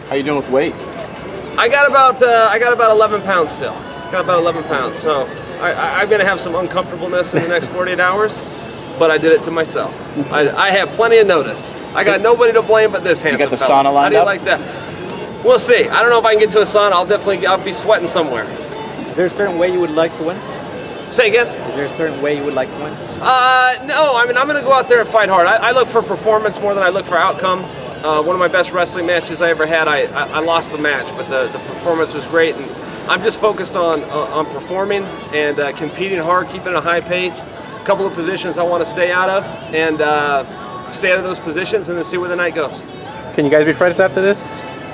How you doing with weight? I got about 11 pounds still. Got about 11 pounds. So I'm gonna have some uncomfortableness in the next 48 hours, but I did it to myself. I have plenty of notice. I got nobody to blame but this handsome You got the fella. sauna lined How do you up? like that? We'll see. I don't know if I can get to a sauna. I'll be sweating somewhere. Is there a certain way you would like to win? Say again? Is there a certain way you would like to win? No. I mean, I'm going to go out there and fight hard. I look for performance more than I look for outcome. One of my best wrestling matches I ever had, I lost the match, but the performance was great. And I'm just focused on performing and competing hard, keeping a high pace. A couple of positions I want to stay out of, and stay out of those positions, and then see where the night goes. Can you guys be friends after this?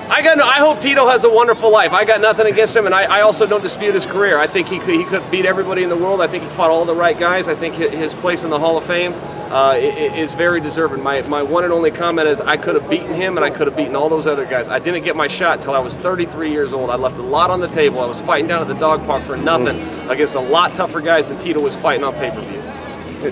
I hope Tito has a wonderful life. I got nothing against him, and I also don't dispute his career. I think he could beat everybody in the world. I think he fought all the right guys. I think his place in the Hall of Fame is very deserving. My one and only comment is I could have beaten him, and I could have beaten all those other guys. I didn't get my shot until I was 33 years old. I left a lot on the table. I was fighting down at the dog park for nothing against a lot tougher guys than Tito was fighting on pay-per-view.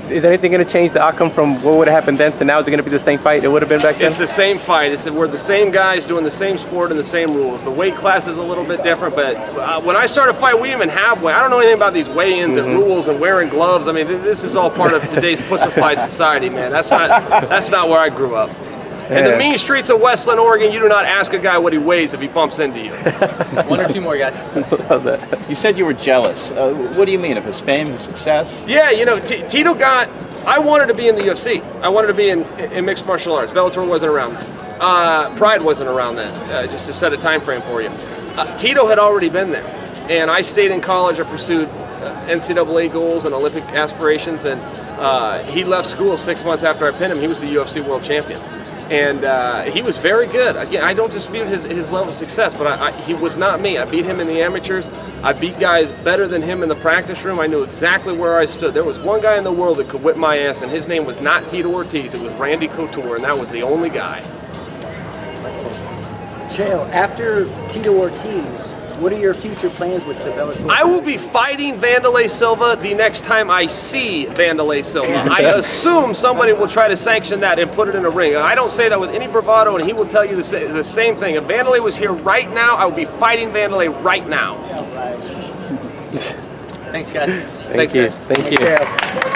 Is anything going to change the outcome from what would have happened then to now? Is it going to be the same fight it would have been back then? It's the same fight. We're the same guys doing the same sport and the same rules. The weight class is a little bit different, but when I started fight, we didn't even have weight. I don't know anything about these weigh-ins and rules and wearing gloves. I mean, this is all part of today's pussified society, man. That's not where I grew up. In the mean streets of Westland, Oregon, you do not ask a guy what he weighs if he bumps into you. One or two more, guys. Love that. You said you were jealous. What do you mean? Of his fame, his success? Yeah, you know, Tito I wanted to be in the UFC. I wanted to be in mixed martial arts. Bellator wasn't around then. Pride wasn't around then, just to set a time frame for you. Tito had already been there. And I stayed in college. I pursued NCAA goals and Olympic aspirations. And he left school 6 months after I pinned him. He was the UFC world champion. And he was very good. Again, I don't dispute his level of success, but he was not me. I beat him in the amateurs. I beat guys better than him in the practice room. I knew exactly where I stood. There was one guy in the world that could whip my ass, and his name was not Tito Ortiz. It was Randy Couture, and that was the only guy. Chael, after Tito Ortiz, what are your future plans with the Bellator? I will be fighting Wanderlei Silva the next time I see Wanderlei Silva. I assume somebody will try to sanction that and put it in a ring. I don't say that with any bravado, and he will tell you the same thing. If Wanderlei was here right now, I would be fighting Wanderlei right now. Thanks, guys. Thank you. Guys. Thank you.